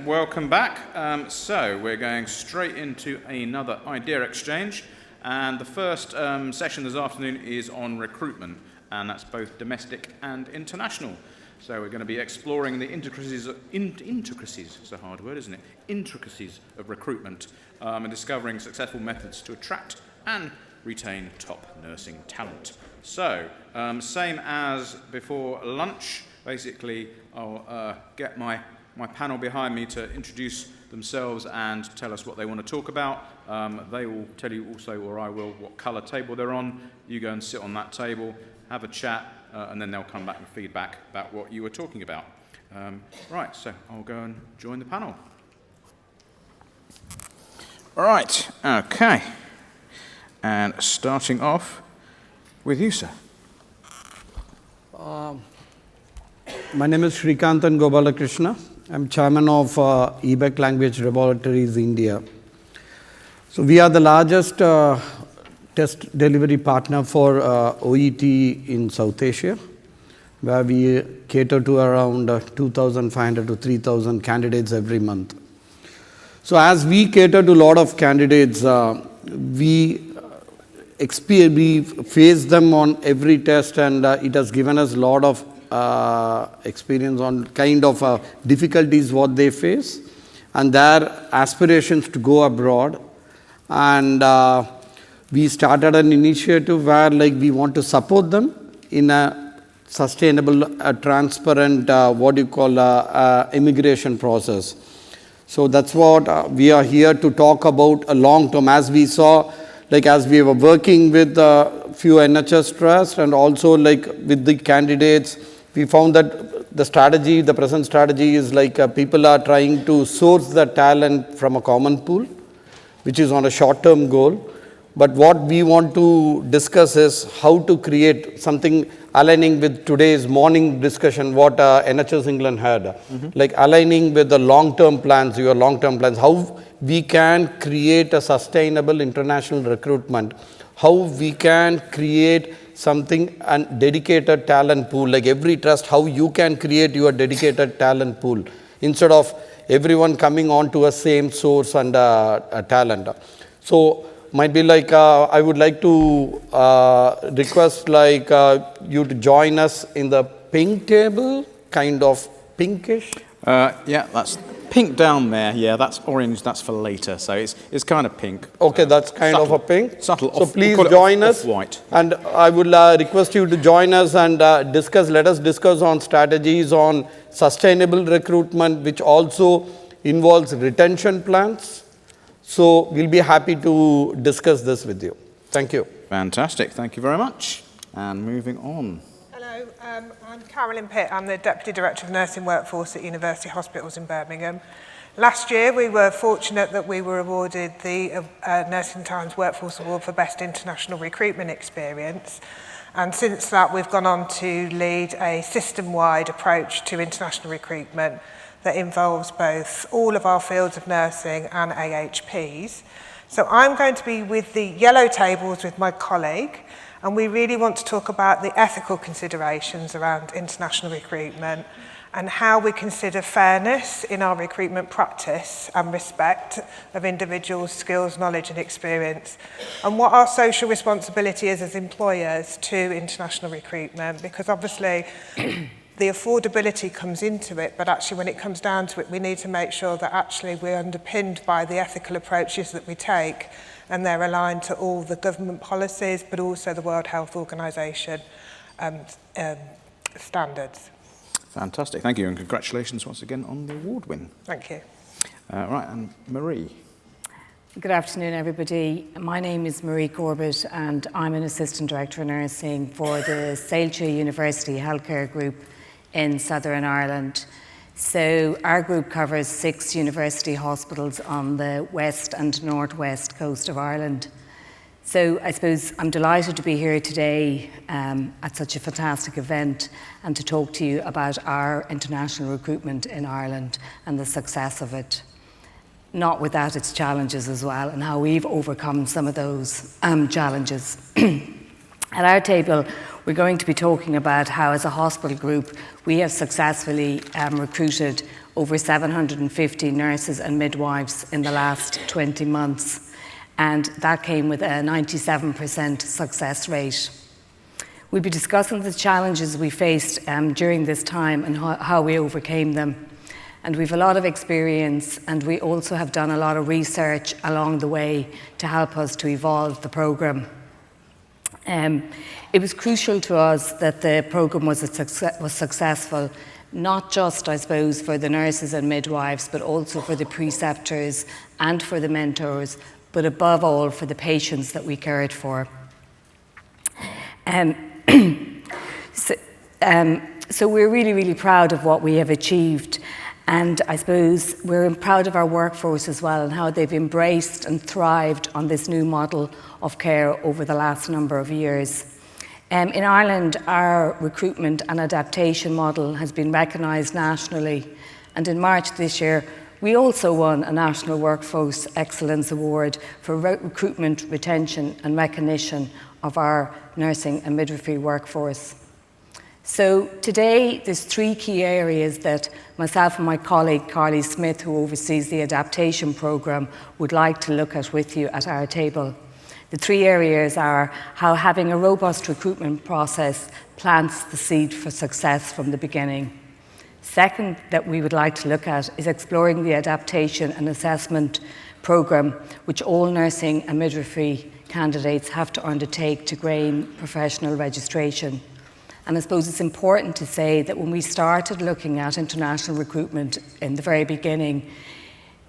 welcome back. So we're going straight into another idea exchange, and the first session this afternoon is on recruitment, and that's both domestic and international. So we're going to be exploring the intricacies, it's a hard word, isn't it? Intricacies of recruitment, and discovering successful methods to attract and retain top nursing talent. So, same as before lunch, basically I'll get my panel behind me to introduce themselves and tell us what they want to talk about. They will tell you also, or I will, what colour table they're on. You go and sit on that table, have a chat, and then they'll come back and feedback about what you were talking about. Right, so I'll go and join the panel. All right, okay. And starting off with you, sir. My name is Srikantan Gopalakrishna. I'm chairman of EBEC Language Laboratories India. So we are the largest test delivery partner for OET in South Asia, where we cater to around 2,500 to 3,000 candidates every month. So as we cater to a lot of candidates, we face them on every test, and it has given us a lot of experience on kind of difficulties what they face and their aspirations to go abroad. And we started an initiative where we want to support them in a sustainable, transparent, immigration process. So that's what we are here to talk about a long term. As we saw, as we were working with a few NHS trusts and also with the candidates, we found that the present strategy is people are trying to source the talent from a common pool, which is on a short-term goal. But what we want to discuss is how to create something aligning with today's morning discussion, what NHS England had, aligning with the long-term plans, your long-term plans, how we can create a sustainable international recruitment, how we can create something and dedicated talent pool, every trust, how you can create your dedicated talent pool instead of everyone coming on to a same source and talent. So might be I would like to request you to join us in the pink table, kind of pinkish. Yeah, that's pink down there. Yeah, that's orange. That's for later. So it's kind of pink. Okay, that's kind subtle, of a pink. Subtle. So please join us. White. And I would request you to join us and let us discuss on strategies on sustainable recruitment, which also involves retention plans. So we'll be happy to discuss this with you. Thank you. Fantastic. Thank you very much. And moving on. Hello, I'm Carolyn Pitt. I'm the Deputy Director of Nursing Workforce at University Hospitals in Birmingham. Last year, we were fortunate that we were awarded the Nursing Times Workforce Award for Best International Recruitment Experience. And since that, we've gone on to lead a system-wide approach to international recruitment that involves both all of our fields of nursing and AHPs. So I'm going to be with the yellow tables with my colleague, and we really want to talk about the ethical considerations around international recruitment and how we consider fairness in our recruitment practice and respect of individuals' skills, knowledge and experience, and what our social responsibility is as employers to international recruitment, because obviously the affordability comes into it, but actually when it comes down to it, we need to make sure that actually we're underpinned by the ethical approaches that we take, and they're aligned to all the government policies, but also the World Health Organization standards. Fantastic, thank you, and congratulations once again on the award win. Thank you. Right, and Marie. Good afternoon, everybody. My name is Marie Corbett, and I'm an Assistant Director of Nursing for the Sailtree University Healthcare Group in Southern Ireland. So our group covers 6 university hospitals on the west and northwest coast of Ireland. So I suppose I'm delighted to be here today at such a fantastic event and to talk to you about our international recruitment in Ireland and the success of it. Not without its challenges as well, and how we've overcome some of those challenges. At our table, we're going to be talking about how, as a hospital group, we have successfully recruited over 750 nurses and midwives in the last 20 months, and that came with a 97% success rate. We'll be discussing the challenges we faced during this time and how we overcame them. And we've a lot of experience, and we also have done a lot of research along the way to help us to evolve the programme. It was crucial to us that the programme was successful, not just, I suppose, for the nurses and midwives, but also for the preceptors and for the mentors, but above all for the patients that we cared for. So we're really, really proud of what we have achieved. And I suppose we're proud of our workforce as well and how they've embraced and thrived on this new model of care over the last number of years. In Ireland, our recruitment and adaptation model has been recognised nationally. And in March this year, we also won a National Workforce Excellence Award for recruitment, retention and recognition of our nursing and midwifery workforce. So today, there's 3 key areas that myself and my colleague, Carly Smith, who oversees the adaptation programme, would like to look at with you at our table. The 3 areas are how having a robust recruitment process plants the seed for success from the beginning. Second, that we would like to look at is exploring the adaptation and assessment programme, which all nursing and midwifery candidates have to undertake to gain professional registration. And I suppose it's important to say that when we started looking at international recruitment in the very beginning,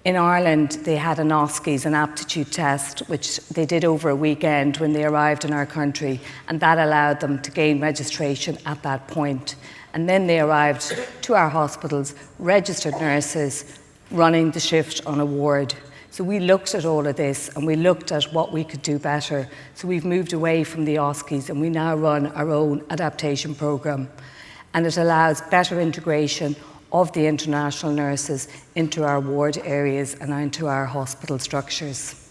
in Ireland they had an OSCEs, an aptitude test, which they did over a weekend when they arrived in our country, and that allowed them to gain registration at that point. And then they arrived to our hospitals, registered nurses, running the shift on a ward. So we looked at all of this and we looked at what we could do better. So we've moved away from the OSCEs and we now run our own adaptation programme. And it allows better integration of the international nurses into our ward areas and into our hospital structures.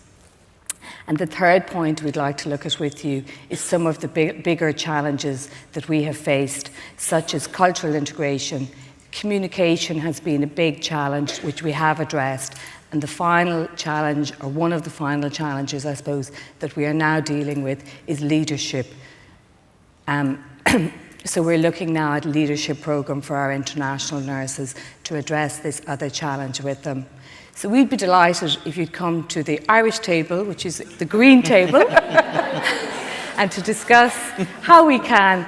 And the third point we'd like to look at with you is some of the bigger challenges that we have faced, such as cultural integration. Communication has been a big challenge, which we have addressed. And the final challenge, or one of the final challenges, I suppose, that we are now dealing with is leadership. So we're looking now at a leadership programme for our international nurses to address this other challenge with them. So we'd be delighted if you'd come to the Irish table, which is the green table, and to discuss how we can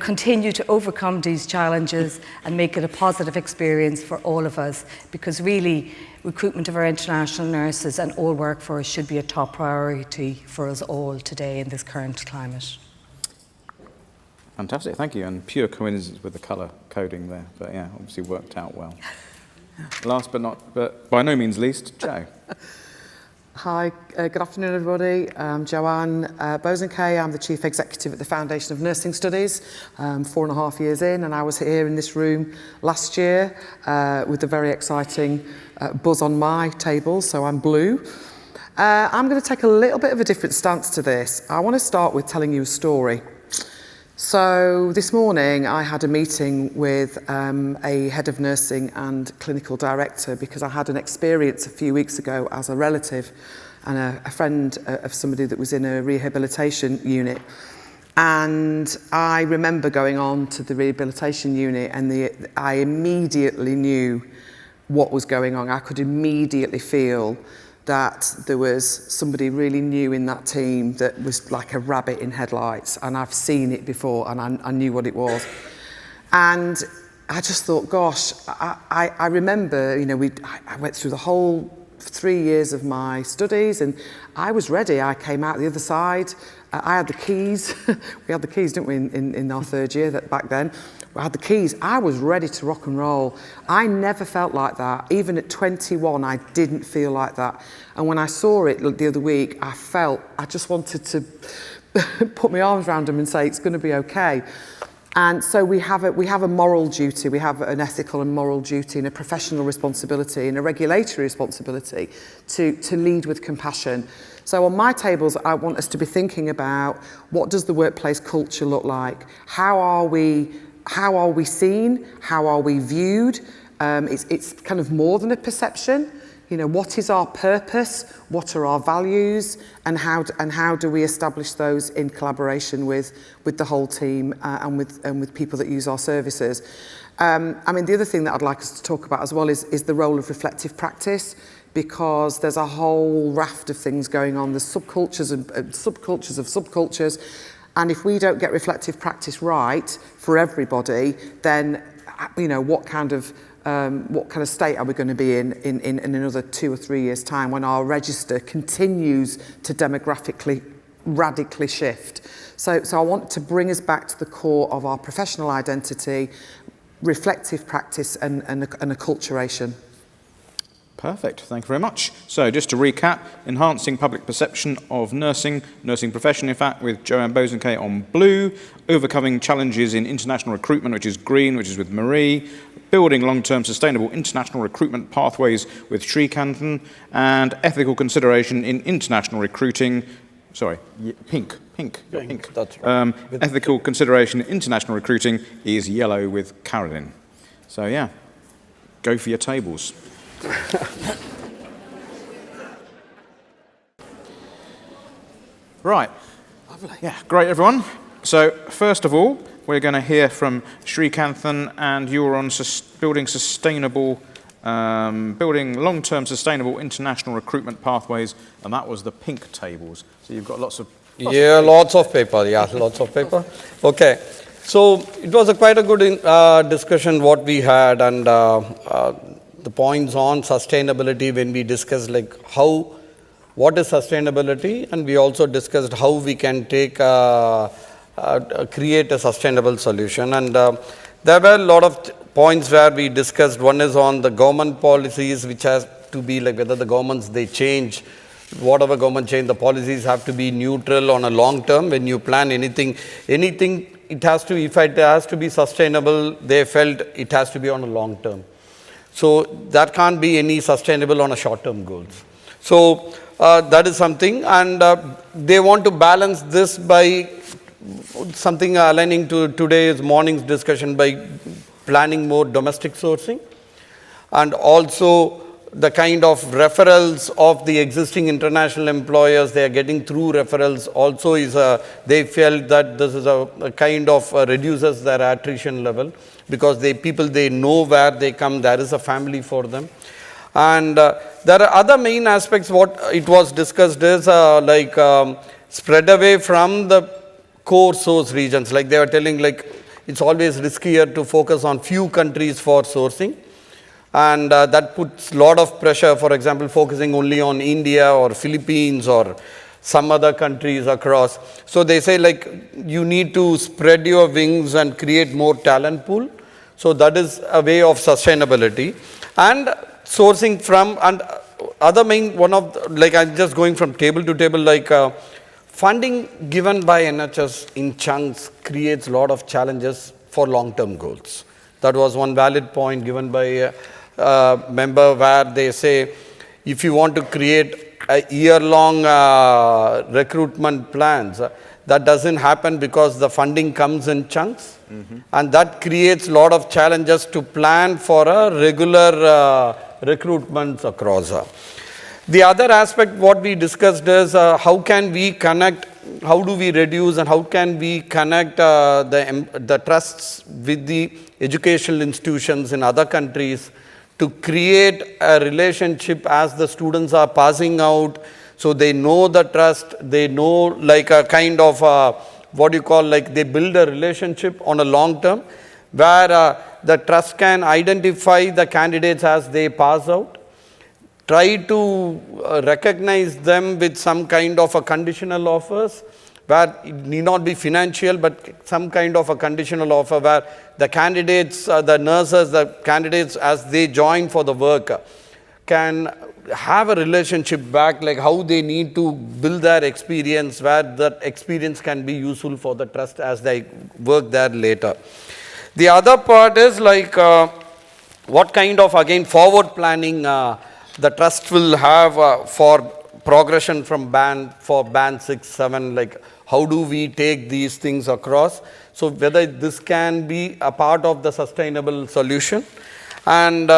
continue to overcome these challenges and make it a positive experience for all of us, because really recruitment of our international nurses and all workforce should be a top priority for us all today in this current climate. Fantastic, thank you. And pure coincidence with the colour coding there, but yeah, obviously worked out well. Last but by no means least, Jo. Hi, good afternoon everybody. I'm Joanne Bozenkay. I'm the Chief Executive at the Foundation of Nursing Studies, 4.5 years in, and I was here in this room last year with a very exciting buzz on my table, so I'm blue. I'm going to take a little bit of a different stance to this. I want to start with telling you a story. So this morning I had a meeting with a head of nursing and clinical director because I had an experience a few weeks ago as a relative and a friend of somebody that was in a rehabilitation unit. And I remember going on to the rehabilitation unit and I immediately knew what was going on. I could immediately feel that there was somebody really new in that team that was like a rabbit in headlights, and I've seen it before and I knew what it was. And I just thought, gosh, I remember, I went through the whole 3 years of my studies and I was ready. I came out the other side. I had the keys. We had the keys, didn't we, in our third year back then. I had the keys. I was ready to rock and roll. I never felt like that. Even at 21, I didn't feel like that. And when I saw it the other week, I just wanted to put my arms around them and say, it's going to be okay. And so we have a moral duty, we have an ethical and moral duty and a professional responsibility and a regulatory responsibility to lead with compassion. So on my tables, I want us to be thinking about what does the workplace culture look like? How are we seen? How are we viewed? It's kind of more than a perception. You know, what is our purpose? What are our values? And how do we establish those in collaboration with the whole team and with people that use our services? I mean, the other thing that I'd like us to talk about as well is the role of reflective practice, because there's a whole raft of things going on. There's subcultures and subcultures of subcultures. And if we don't get reflective practice right for everybody, then, you know, what kind of state are we going to be in another 2 or 3 years' time when our register continues to demographically radically shift? So I want to bring us back to the core of our professional identity, reflective practice and acculturation. Perfect, thank you very much. So just to recap, enhancing public perception of nursing profession, in fact, with Joanne Bosanquet on blue, overcoming challenges in international recruitment, which is green, which is with Marie, building long-term sustainable international recruitment pathways with Shrikanthan, and ethical consideration in international recruiting, pink. That's right. Ethical consideration in international recruiting is yellow with Carolyn. So yeah, go for your tables. Right. Lovely. Yeah, great everyone. So first of all, we're going to hear from Shrikanthan, and you're on building long-term sustainable international recruitment pathways, and that was the pink tables. So you've got lots of paper. Yeah, lots of paper. Okay. So it was quite a good discussion what we had, and the points on sustainability when we discussed like what is sustainability, and we also discussed how we can create a sustainable solution. And there were a lot of points where we discussed. One is on the government policies, which has to be like whether the governments they change, whatever government change, the policies have to be neutral on a long term. When you plan anything it has to, if it has to be sustainable, they felt it has to be on a long term. So that can't be any sustainable on a short-term goals. So that is something, and they want to balance this by something aligning to today's morning's discussion by planning more domestic sourcing, and also the kind of referrals of the existing international employers they are getting through referrals also is they felt that this is a kind of reduces their attrition level, because people they know where they come, there is a family for them. And there are other main aspects what it was discussed is spread away from the core source regions. Like they were telling, like it's always riskier to focus on few countries for sourcing, and that puts a lot of pressure, for example, focusing only on India or Philippines or some other countries across. So they say like you need to spread your wings and create more talent pool. So that is a way of sustainability. And sourcing from, and other main one of, like I'm just going from table to table, like funding given by NHS in chunks creates a lot of challenges for long-term goals. That was one valid point given by a member, where they say if you want to create a year-long recruitment plans, that doesn't happen because the funding comes in chunks, and that creates a lot of challenges to plan for a regular recruitments across. The other aspect what we discussed is how can we connect, how do we reduce and how can we connect the trusts with the educational institutions in other countries to create a relationship as the students are passing out, so they know the trust, they know like a kind of they build a relationship on a long term, where the trust can identify the candidates as they pass out, try to recognize them with some kind of a conditional offers, where it need not be financial, but some kind of a conditional offer where the candidates, the nurses, the candidates as they join for the work can have a relationship back, like how they need to build their experience, where that experience can be useful for the trust as they work there later. The other part is like what kind of, again, forward planning the trust will have for progression from band 6, 7, like how do we take these things across. So whether this can be a part of the sustainable solution. And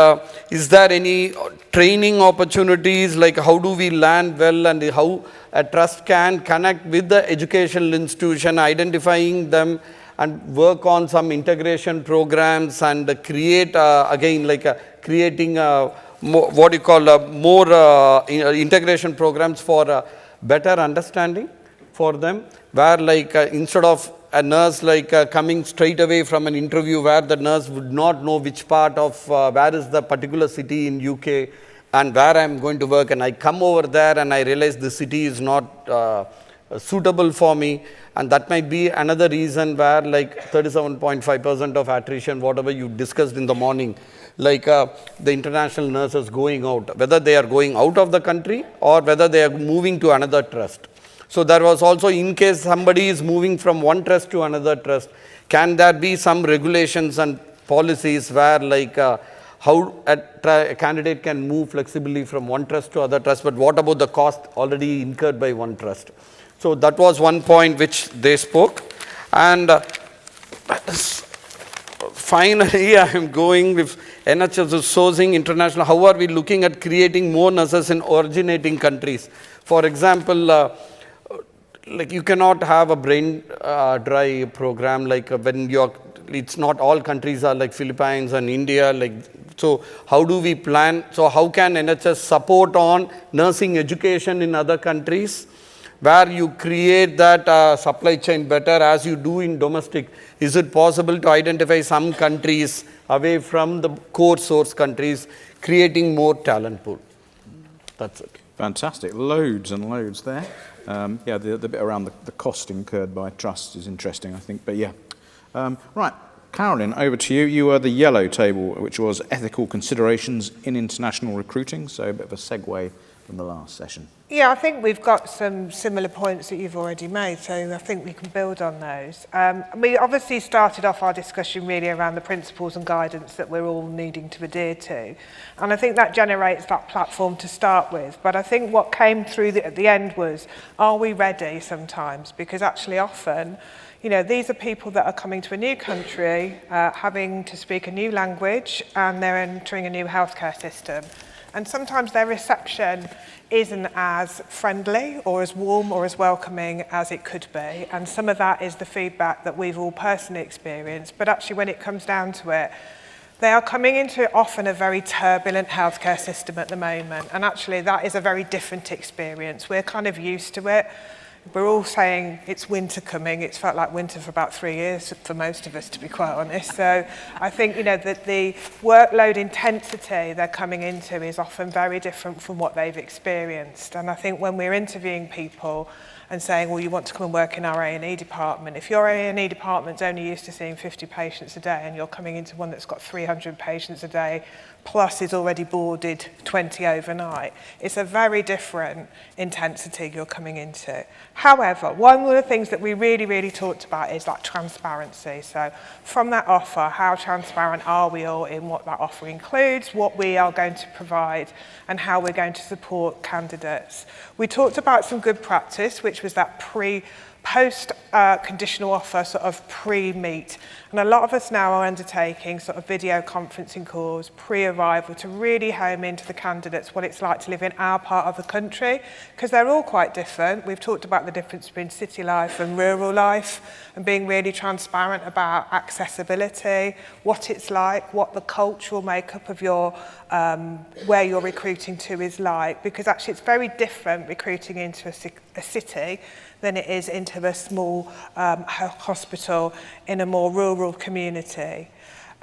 is there any training opportunities, like how do we land well, and how a trust can connect with the educational institution, identifying them and work on some integration programs and create, again, like creating what you call more integration programs for better understanding for them, where like instead of a nurse like coming straight away from an interview where the nurse would not know which part of, where is the particular city in UK and where I am going to work, and I come over there and I realize the city is not suitable for me, and that might be another reason where like 37.5% of attrition, whatever you discussed in the morning, like the international nurses going out, whether they are going out of the country or whether they are moving to another trust. So there was also, in case somebody is moving from one trust to another trust, can there be some regulations and policies where like how a candidate can move flexibly from one trust to other trust, but what about the cost already incurred by one trust? So that was one point which they spoke. And finally, I am going with NHS sourcing international. How are we looking at creating more nurses in originating countries? For example, like you cannot have a brain dry program like when you're, it's not all countries are like Philippines and India, like, so how do we plan? So how can NHS support on nursing education in other countries where you create that supply chain better as you do in domestic? Is it possible to identify some countries away from the core source countries, creating more talent pool? That's it. Fantastic. Loads and loads there. Yeah, the bit around the cost incurred by trust is interesting, I think. But yeah. Right, Carolyn, over to you. You were the yellow table, which was ethical considerations in international recruiting. So a bit of a segue from the last session. Yeah, I think we've got some similar points that you've already made, so I think we can build on those. We obviously started off our discussion really around the principles and guidance that we're all needing to adhere to, and I think that generates that platform to start with. But I think what came through at the end was, are we ready sometimes? Because actually often, you know, these are people that are coming to a new country, having to speak a new language, and they're entering a new healthcare system. And sometimes their reception isn't as friendly or as warm or as welcoming as it could be. And some of that is the feedback that we've all personally experienced. But actually, when it comes down to it, they are coming into often a very turbulent healthcare system at the moment. And actually, that is a very different experience. We're kind of used to it. We're all saying it's winter coming. It's felt like winter for about 3 years for most of us, to be quite honest. So I think, you know, that the workload intensity they're coming into is often very different from what they've experienced. And I think when we're interviewing people and saying, well, you want to come and work in our A&E department, if your A&E department's only used to seeing 50 patients a day and you're coming into one that's got 300 patients a day, plus is already boarded 20 overnight, it's a very different intensity you're coming into. However, one of the things that we really talked about is that transparency. So from that offer, how transparent are we all in what that offer includes, what we are going to provide, and how we're going to support candidates. We talked about some good practice, which was that post conditional offer sort of pre-meet. And a lot of us now are undertaking sort of video conferencing calls pre-arrival to really home into the candidates what it's like to live in our part of the country, because they're all quite different. We've talked about the difference between city life and rural life and being really transparent about accessibility, what it's like, what the cultural makeup of your where you're recruiting to is like, because actually it's very different recruiting into a city than it is into a small hospital in a more rural community.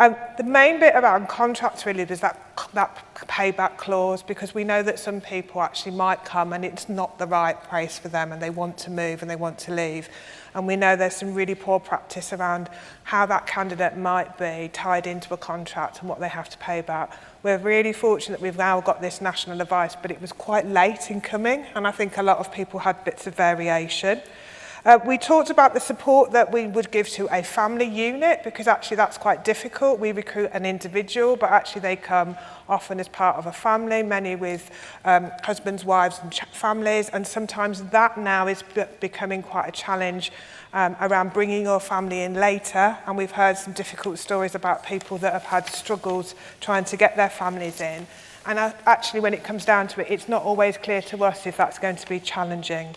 The main bit around contracts really is that payback clause, because we know that some people actually might come and it's not the right place for them and they want to move and they want to leave. And we know there's some really poor practice around how that candidate might be tied into a contract and what they have to pay back. We're really fortunate we've now got this national advice, but it was quite late in coming, and I think a lot of people had bits of variation. We talked about the support that we would give to a family unit, because actually that's quite difficult. We recruit an individual, but actually they come often as part of a family, many with husbands, wives and families, and sometimes that now is becoming quite a challenge around bringing your family in later. And we've heard some difficult stories about people that have had struggles trying to get their families in. And actually when it comes down to it, it's not always clear to us if that's going to be challenging.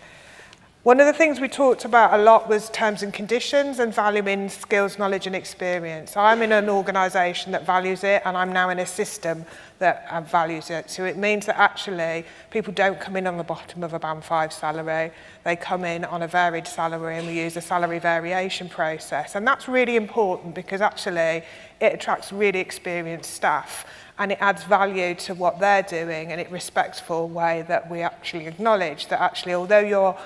One of the things we talked about a lot was terms and conditions and valuing skills, knowledge and experience. I'm in an organisation that values it, and I'm now in a system that values it. So it means that actually people don't come in on the bottom of a Band 5 salary. They come in on a varied salary, and we use a salary variation process. And that's really important because actually it attracts really experienced staff and it adds value to what they're doing, and it respectful way that we actually acknowledge that actually although your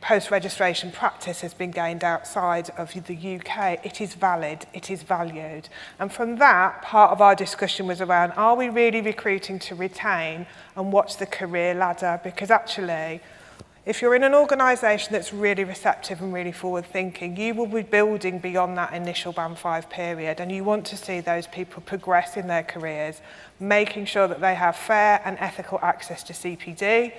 post-registration practice has been gained outside of the UK, it is valid, it is valued. And from that, part of our discussion was around, are we really recruiting to retain, and what's the career ladder? Because actually, if you're in an organisation that's really receptive and really forward-thinking, you will be building beyond that initial Band 5 period, and you want to see those people progress in their careers, making sure that they have fair and ethical access to CPD,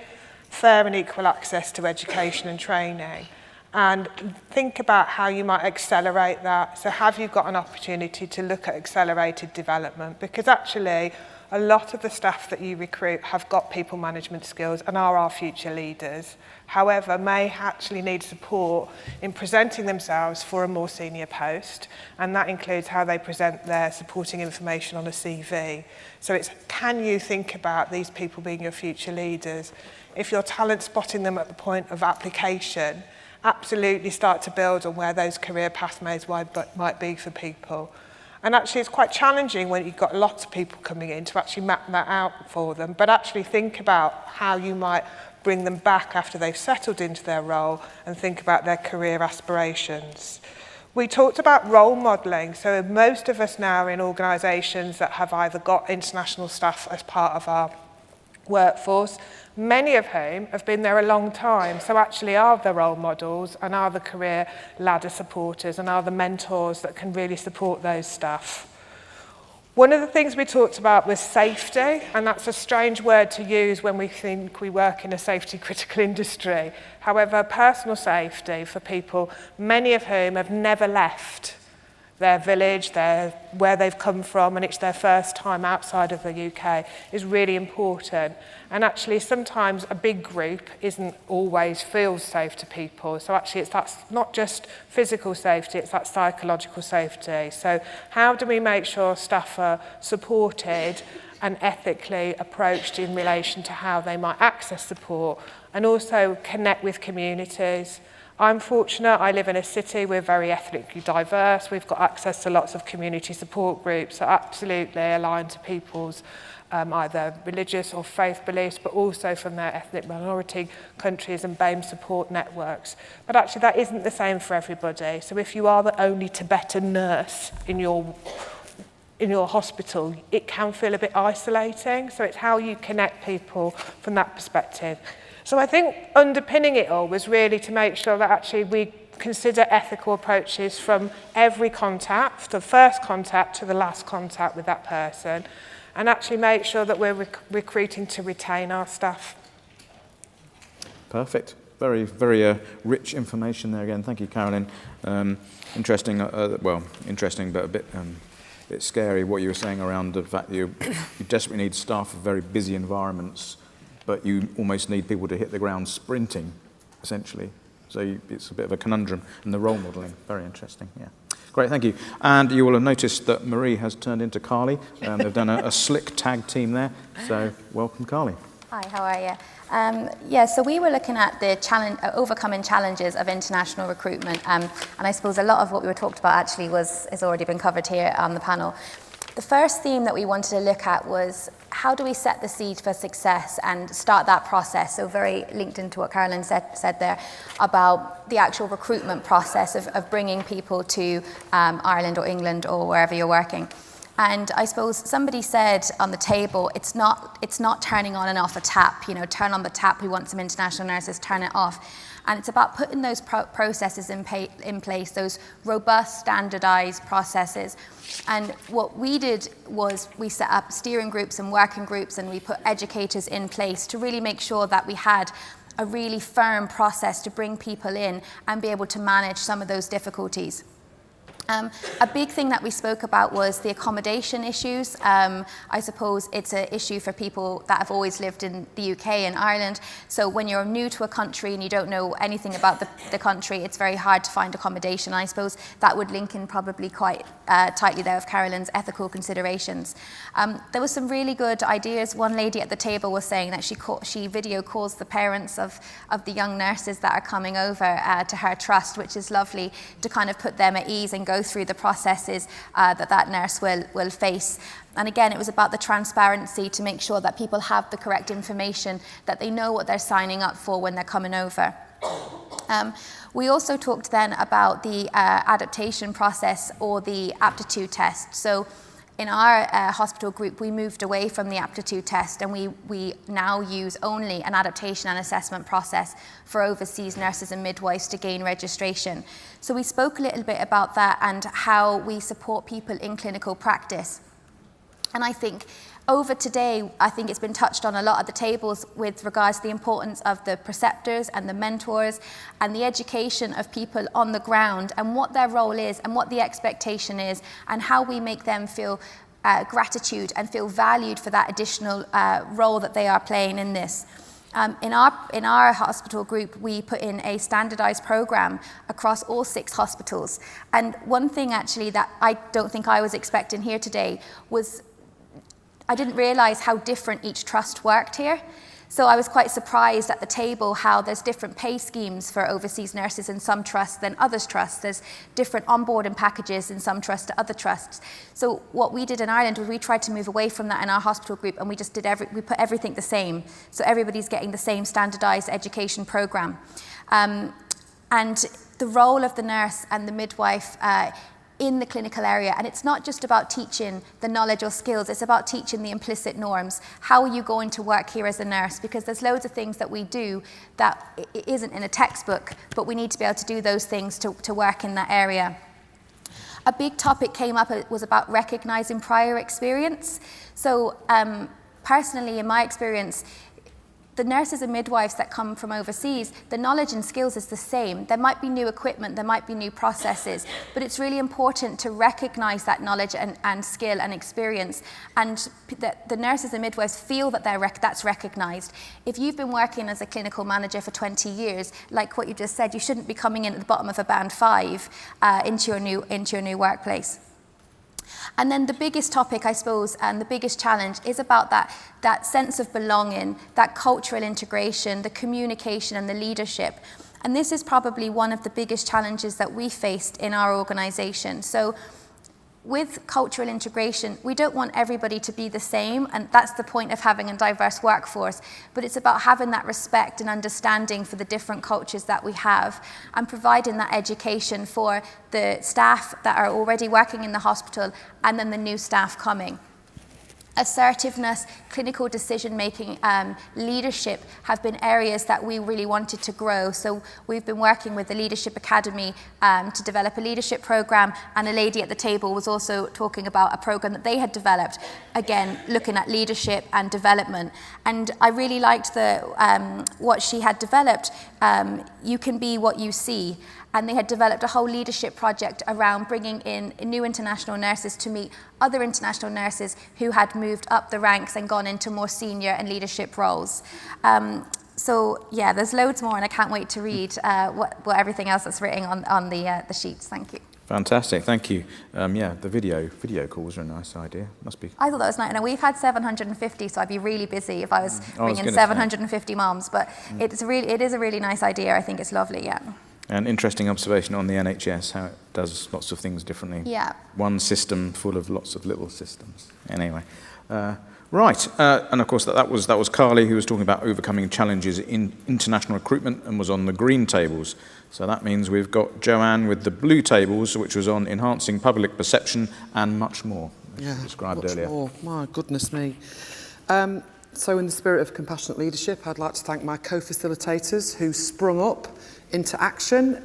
fair and equal access to education and training, and think about how you might accelerate that. So have you got an opportunity to look at accelerated development? Because actually a lot of the staff that you recruit have got people management skills and are our future leaders, however may actually need support in presenting themselves for a more senior post, and that includes how they present their supporting information on a CV. So it's, can you think about these people being your future leaders? If you're talent spotting them at the point of application, absolutely start to build on where those career pathways might be for people. And actually it's quite challenging when you've got lots of people coming in to actually map that out for them, but actually think about how you might bring them back after they've settled into their role and think about their career aspirations. We talked about role modelling. So most of us now are in organisations that have either got international staff as part of our workforce, many of whom have been there a long time, so actually are the role models and are the career ladder supporters and are the mentors that can really support those staff. One of the things we talked about was safety, and that's a strange word to use when we think we work in a safety critical industry. However, personal safety for people, many of whom have never left their village, where they've come from, and it's their first time outside of the UK, is really important. And actually sometimes a big group isn't always feels safe to people. So actually that's not just physical safety, it's that psychological safety. So how do we make sure staff are supported and ethically approached in relation to how they might access support, and also connect with communities? I'm fortunate, I live in a city, we're very ethnically diverse, we've got access to lots of community support groups that absolutely align to people's either religious or faith beliefs, but also from their ethnic minority countries and BAME support networks. But actually that isn't the same for everybody. So if you are the only Tibetan nurse in your hospital, it can feel a bit isolating. So it's how you connect people from that perspective. So I think underpinning it all was really to make sure that actually we consider ethical approaches from every contact, the first contact to the last contact with that person, and actually make sure that we're recruiting to retain our staff. Perfect. Very, very rich information there again. Thank you, Carolyn. Interesting, interesting, but a bit scary what you were saying around the fact that you desperately need staff for very busy environments, but you almost need people to hit the ground sprinting, essentially. So it's a bit of a conundrum, and the role modelling, very interesting, yeah. Great, thank you. And you will have noticed that Marie has turned into Carly. They've done a slick tag team there, so welcome, Carly. Hi, how are you? So we were looking at the overcoming challenges of international recruitment, and I suppose a lot of what we were talked about actually has already been covered here on the panel. The first theme that we wanted to look at was how do we set the seed for success and start that process, so very linked into what Carolyn said there about the actual recruitment process of bringing people to Ireland or England or wherever you're working. And I suppose somebody said on the table, it's not turning on and off a tap, turn on the tap, we want some international nurses, turn it off. And it's about putting those processes in place, those robust, standardized processes. And what we did was we set up steering groups and working groups, and we put educators in place to really make sure that we had a really firm process to bring people in and be able to manage some of those difficulties. A big thing that we spoke about was the accommodation issues. I suppose it's an issue for people that have always lived in the UK and Ireland. So when you're new to a country and you don't know anything about the country, it's very hard to find accommodation. I suppose that would link in probably quite tightly there with Carolyn's ethical considerations. There were some really good ideas. One lady at the table was saying that she video calls the parents of the young nurses that are coming over to her trust, which is lovely to kind of put them at ease and go through the processes that nurse will face. And again, it was about the transparency to make sure that people have the correct information, that they know what they're signing up for when they're coming over. We also talked then about the adaptation process or the aptitude test. So in our hospital group, we moved away from the aptitude test, and we now use only an adaptation and assessment process for overseas nurses and midwives to gain registration. So we spoke a little bit about that and how we support people in clinical practice. And I think over today, I think it's been touched on a lot at the tables with regards to the importance of the preceptors and the mentors and the education of people on the ground and what their role is and what the expectation is and how we make them feel gratitude and feel valued for that additional role that they are playing in this. In our hospital group, we put in a standardized program across all 6 hospitals. And one thing actually that I don't think I was expecting here today was I didn't realize how different each trust worked here. So I was quite surprised at the table how there's different pay schemes for overseas nurses in some trusts than others trusts. There's different onboarding packages in some trusts to other trusts. So what we did in Ireland was we tried to move away from that in our hospital group, and we just we put everything the same. So everybody's getting the same standardized education program. And the role of the nurse and the midwife in the clinical area, and it's not just about teaching the knowledge or skills, it's about teaching the implicit norms. How are you going to work here as a nurse? Because there's loads of things that we do that isn't in a textbook, but we need to be able to do those things to work in that area. A big topic came up, it was about recognizing prior experience. So personally, in my experience, the nurses and midwives that come from overseas, the knowledge and skills is the same. There might be new equipment, there might be new processes, but it's really important to recognize that knowledge and skill and experience, and that the nurses and midwives feel that that's recognized. If you've been working as a clinical manager for 20 years, like what you just said, you shouldn't be coming in at the bottom of a band 5 into your new workplace. And then the biggest topic, I suppose, and the biggest challenge is about that sense of belonging, that cultural integration, the communication and the leadership. And this is probably one of the biggest challenges that we faced in our organisation. So with cultural integration, we don't want everybody to be the same, and that's the point of having a diverse workforce, but it's about having that respect and understanding for the different cultures that we have and providing that education for the staff that are already working in the hospital and then the new staff coming. Assertiveness, clinical decision-making, leadership have been areas that we really wanted to grow. So we've been working with the Leadership Academy to develop a leadership program, and a lady at the table was also talking about a program that they had developed, again, looking at leadership and development. And I really liked what she had developed. You can be what you see. And they had developed a whole leadership project around bringing in new international nurses to meet other international nurses who had moved up the ranks and gone into more senior and leadership roles. So there's loads more, and I can't wait to read what everything else that's written on the sheets. Thank you. Fantastic, thank you. Yeah, the video calls are a nice idea. Must be. I thought that was nice. And we've had 750, so I'd be really busy if I was bringing gonna 750 mums. But it is a really nice idea. I think it's lovely, yeah. An interesting observation on the NHS, how it does lots of things differently. Yeah. One system full of lots of little systems. Anyway, right, and of course that was Carly, who was talking about overcoming challenges in international recruitment and was on the green tables. So that means we've got Joanne with the blue tables, which was on enhancing public perception and much more, as described earlier. More. My goodness me. So in the spirit of compassionate leadership, I'd like to thank my co-facilitators who sprung up into action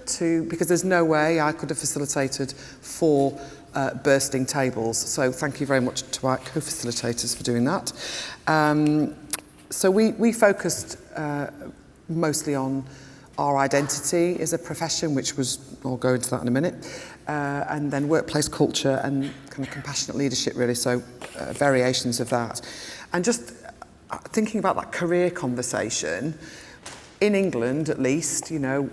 because there's no way I could have facilitated 4 bursting tables. So thank you very much to our co-facilitators for doing that. So we focused mostly on our identity as a profession, which was, I'll go into that in a minute, and then workplace culture and kind of compassionate leadership really, so variations of that. And just thinking about that career conversation, in England at least, you know,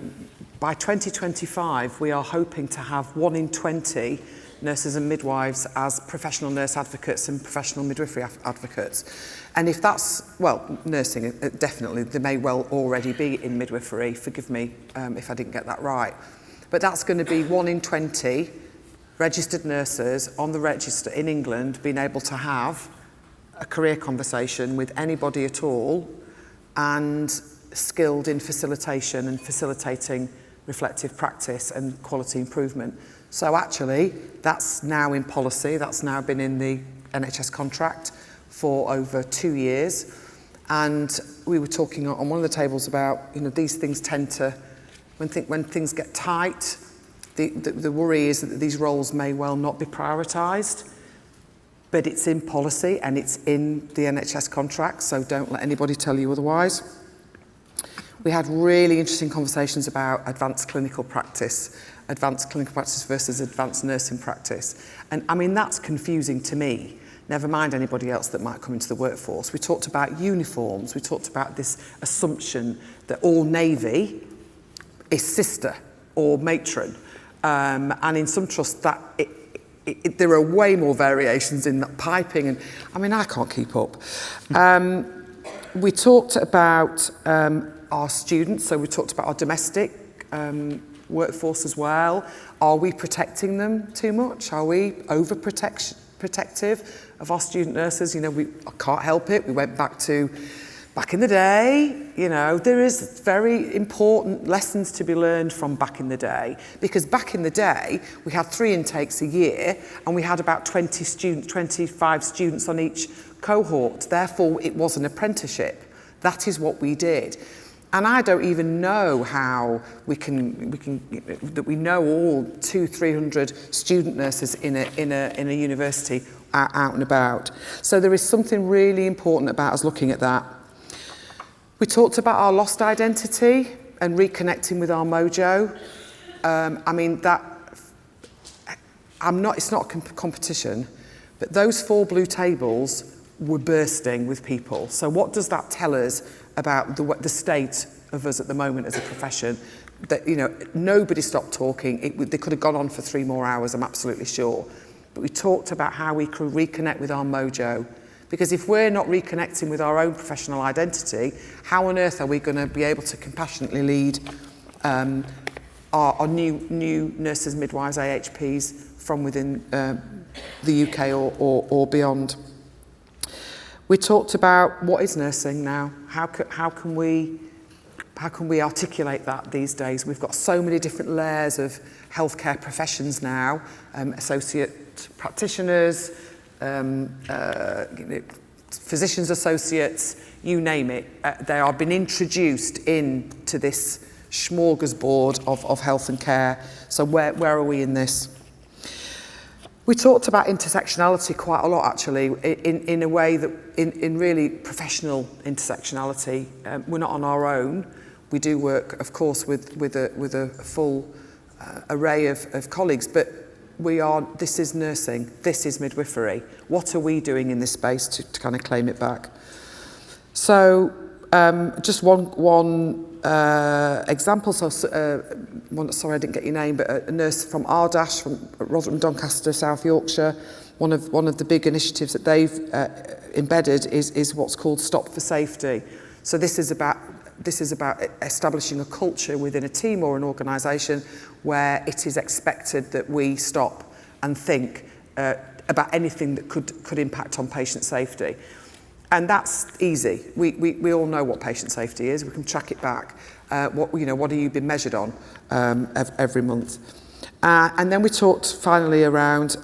by 2025 we are hoping to have 1 in 20 nurses and midwives as professional nurse advocates and professional midwifery advocates. And if that's, well, nursing, definitely, there may well already be in midwifery, forgive me if I didn't get that right. But that's going to be 1 in 20 registered nurses on the register in England being able to have a career conversation with anybody at all and skilled in facilitation and facilitating reflective practice and quality improvement. So actually, that's now in policy, that's now been in the NHS contract for over 2 years. And we were talking on one of the tables about, you know, these things tend to, when things get tight, the worry is that these roles may well not be prioritised, but it's in policy and it's in the NHS contract, so don't let anybody tell you otherwise. We had really interesting conversations about advanced clinical practice versus advanced nursing practice. And I mean, that's confusing to me, never mind anybody else that might come into the workforce. We talked about uniforms, we talked about this assumption that all Navy is sister or matron. And in some trusts that there are way more variations in that piping, and I mean, I can't keep up. We talked about our students, so we talked about our domestic workforce as well. Are we protecting them too much? Are we overprotective of our student nurses? You know, I can't help it. We went back in the day. You know, there is very important lessons to be learned from back in the day, because back in the day we had 3 intakes a year and we had about 25 students on each cohort. Therefore, it was an apprenticeship. That is what we did. And I don't even know how we know all 200-300 student nurses in a university out and about. So there is something really important about us looking at that. We talked about our lost identity and reconnecting with our mojo. I mean, it's not a competition, but those 4 blue tables were bursting with people. So what does that tell us about the state of us at the moment as a profession? That, you know, nobody stopped talking. They could have gone on for 3 more hours, I'm absolutely sure. But we talked about how we could reconnect with our mojo. Because if we're not reconnecting with our own professional identity, how on earth are we going to be able to compassionately lead our new nurses, midwives, AHPs from within the UK or beyond? We talked about what is nursing now. How can we articulate that these days? We've got so many different layers of healthcare professions now, associate practitioners, physicians associates, you name it. They are being introduced into this smorgasbord of health and care. So where are we in this? We talked about intersectionality quite a lot, actually, in a way that, in really professional intersectionality. We're not on our own. We do work, of course, with a full array of colleagues, but this is nursing, this is midwifery. What are we doing in this space to kind of claim it back? So just one example. So sorry I didn't get your name, but a nurse from Ardash, from Rotherham Doncaster, South Yorkshire. One of the big initiatives that they've embedded is what's called Stop for Safety. So this is about establishing a culture within a team or an organisation where it is expected that we stop and think about anything that could impact on patient safety. And that's easy. We all know what patient safety is. We can track it back. What have you been measured on every month? And then we talked finally around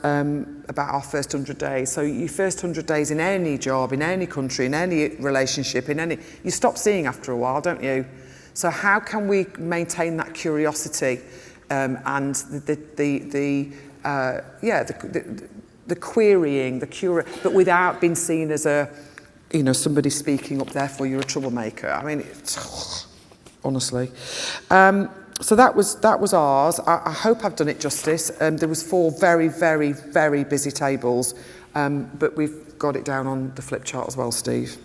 about our first 100 days. So your first 100 days in any job, in any country, in any relationship, you stop seeing after a while, don't you? So how can we maintain that curiosity and the querying, but without being seen as somebody speaking up, therefore you're a troublemaker. I mean, honestly. So that was ours. I hope I've done it justice. There was 4 very, very, very busy tables, but we've got it down on the flip chart as well, Steve.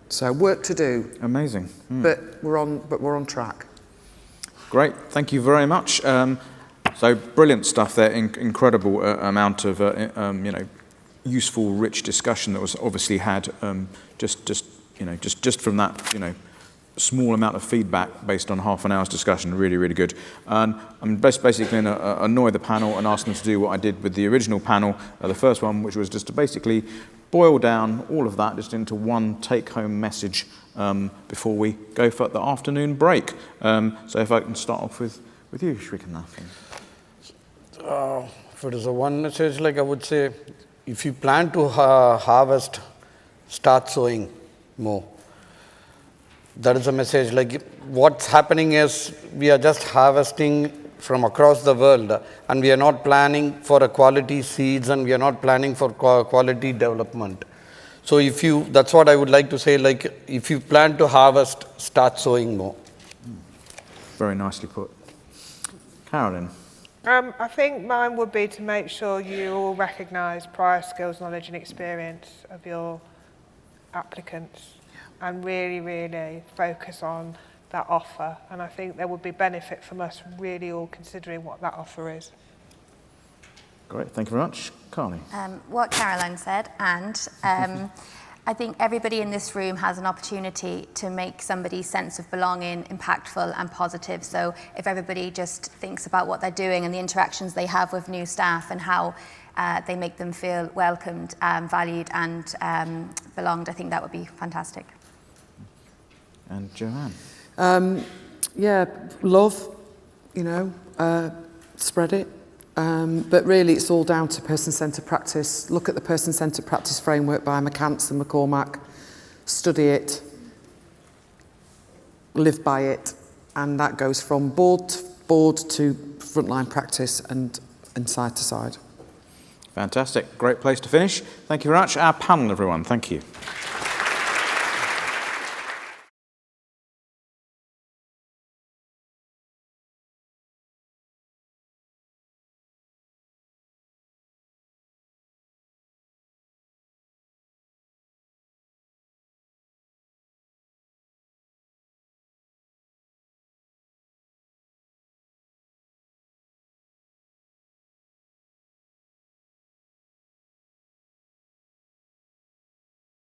So work to do. Amazing. But we're on track. Great, thank you very much. So brilliant stuff there. Incredible amount of useful, rich discussion that was obviously had just from that small amount of feedback based on half an hour's discussion. Really, really good. And I'm basically going to annoy the panel and ask them to do what I did with the original panel, the first one, which was just to basically boil down all of that just into one take-home message before we go for the afternoon break. So if I can start off with you, Shrikana. If it is a one message, I would say, if you plan to harvest, start sowing more. That is a message. What's happening is we are just harvesting from across the world, and we are not planning for a quality seeds, and we are not planning for quality development. So that's what I would like to say, if you plan to harvest, start sowing more. Very nicely put. Carolyn. I think mine would be to make sure you all recognise prior skills, knowledge and experience of your applicants and really, really focus on that offer. And I think there would be benefit from us really all considering what that offer is. Great, thank you very much. Carly. What Caroline said, and I think everybody in this room has an opportunity to make somebody's sense of belonging impactful and positive. So if everybody just thinks about what they're doing and the interactions they have with new staff and how they make them feel welcomed, valued and belonged, I think that would be fantastic. And Joanne. Love, spread it. But really it's all down to person-centred practice. Look at the person-centred practice framework by McCants and McCormack, study it, live by it, and that goes from board to frontline practice and side to side. Fantastic, great place to finish. Thank you very much. Our panel, everyone, thank you.